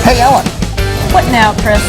Hey, Ellen. What now, Chris?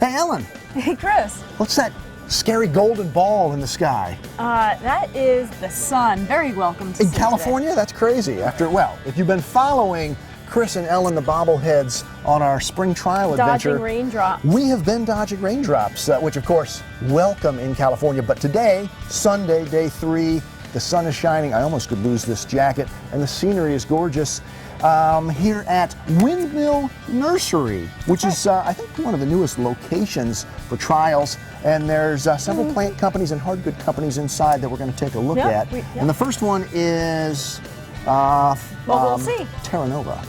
Hey, Ellen. Hey, Chris. What's that scary golden ball in the sky? That is the sun. Very welcome to In see California? today. That's crazy. Well, if you've been following Chris and Ellen, the bobbleheads, on our spring trial adventure. Dodging raindrops. We have been dodging raindrops, which of course, welcome in California. But today, Sunday, day 3, the sun is shining. I almost could lose this jacket, and the scenery is gorgeous. Here at Windmill Nursery, which is, I think, one of the newest locations for trials. And there's several plant companies and hard good companies inside that we're going to take a look at. And the first one is we'll see. Terra Nova.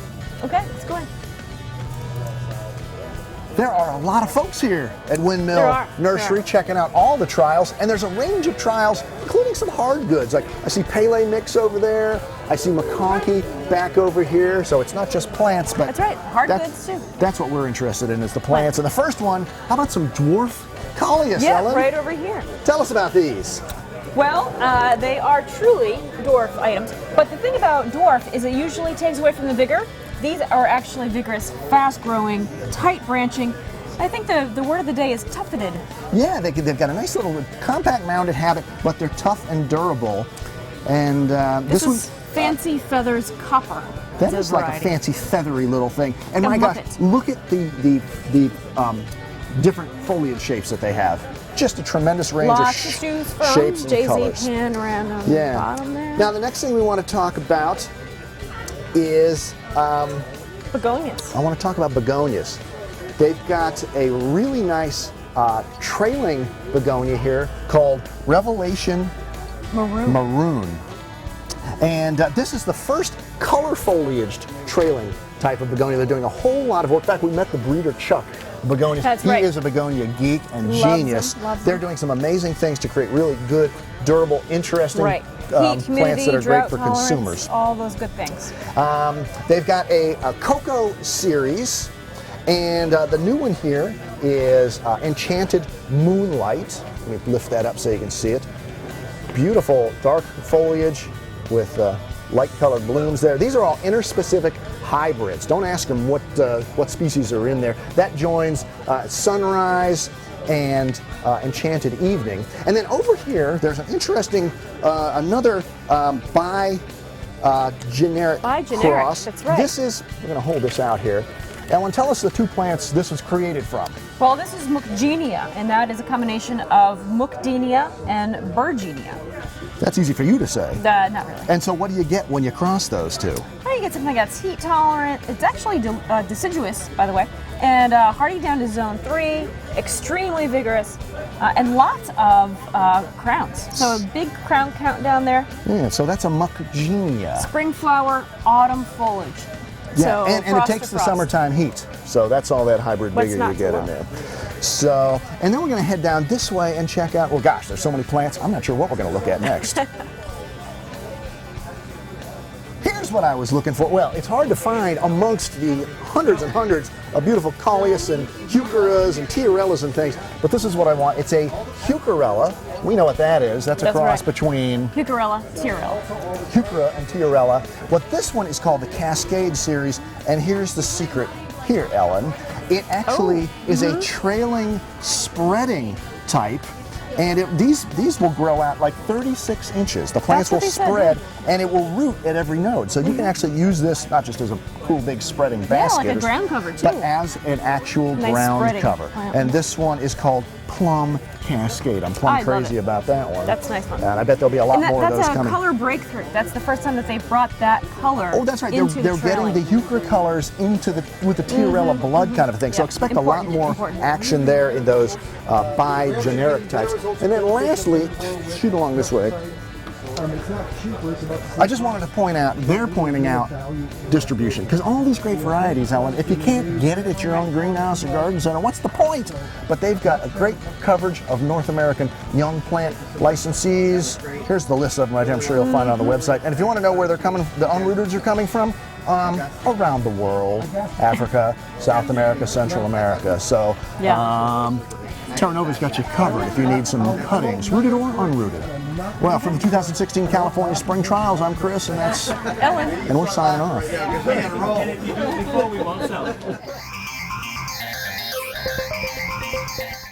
Okay, let's go in. There are a lot of folks here at Windmill Nursery checking out all the trials, and there's a range of trials, including some hard goods. Like I see Pele Mix over there, I see McConkey back over here, so it's not just plants, but that's right, hard goods too. That's what we're interested in, is the plants. And the first one, how about some dwarf Collias, Ellen? Yeah, right over here. Tell us about these. Well, they are truly dwarf items, but the thing about dwarf is it usually takes away from the vigor. These are actually vigorous, fast-growing, tight branching. I think the word of the day is tufted. Yeah, they've got a nice little compact mounded habit, but they're tough and durable. And this is Fancy Feathers Copper. That is like a fancy feathery little thing. And my gosh, look at the different foliage shapes that they have. Just a tremendous range of shapes and colors. Pan around on the bottom there. Now the next thing we want to talk about is begonias. I want to talk about begonias. They've got a really nice trailing begonia here called Revelation Maroon. And this is the first color foliaged trailing type of begonia. They're doing a whole lot of work. In fact, we met the breeder, Chuck, begonias. That's right. He is a begonia geek and genius. They're doing some amazing things to create really good, durable, interesting heat, humidity, plants that are great for tolerance, consumers. All those good things. They've got a cocoa series, and the new one here is Enchanted Moonlight. Let me lift that up so you can see it. Beautiful dark foliage with light-colored blooms there. These are all interspecific hybrids. Don't ask them what species are in there. That joins Sunrise and Enchanted Evening. And then over here, there's an interesting, another bi-generic cross. That's right. This is, we're going to hold this out here. Ellen, tell us the two plants this was created from. Well, this is Muckgenia, and that is a combination of Muckdenia and Virginia. That's easy for you to say. Not really. And so what do you get when you cross those two? Well, you get something that's heat tolerant. It's actually deciduous, by the way, and hardy down to zone 3, extremely vigorous, and lots of crowns. So a big crown count down there. Yeah, so that's a Muckgenia. Spring flower, autumn foliage. Yeah, so and it takes the summertime heat. So that's all that hybrid vigor you get in there. So, and then we're going to head down this way and check out, well gosh, there's so many plants, I'm not sure what we're going to look at next. Here's what I was looking for. Well, it's hard to find amongst the hundreds and hundreds of beautiful Collias and Heucheras and Tiarellas and things, but this is what I want. It's a Heucherella. We know what that is. That's a cross between Heucherella, Tiarella. Heuchera and Tiarella. What this one is called the Cascade series, and here's the secret here, Ellen. It actually is a trailing, spreading type, and these will grow out like 36 inches. The plants will spread, and it will root at every node. So you can actually use this not just as a cool big spreading basket, like a ground cover too, but as an actual ground cover. And this one is called Plum Cascade. I'm plumb crazy about that one. That's a nice one. And I bet there'll be a lot more of those coming. That's a color breakthrough. That's the first time that they've brought that color. Oh, that's right. They're getting the Heuchera colors into with the Tiarella blood kind of thing. So expect a lot more action there in those bi-generic types. And then lastly, shoot along this way. I just wanted to point out, they're pointing out distribution, because all these great varieties, Ellen, if you can't get it at your own greenhouse or garden center, what's the point? But they've got a great coverage of North American young plant licensees. Here's the list of them right here. I'm sure you'll find it on the website. And if you want to know where they're coming, the unrooteds are coming from, around the world, Africa, South America, Central America. So, Terra Nova's got you covered if you need some cuttings, rooted or unrooted. Well, from the 2016 California Spring Trials, I'm Chris, and that's Ellen. and we're signing off.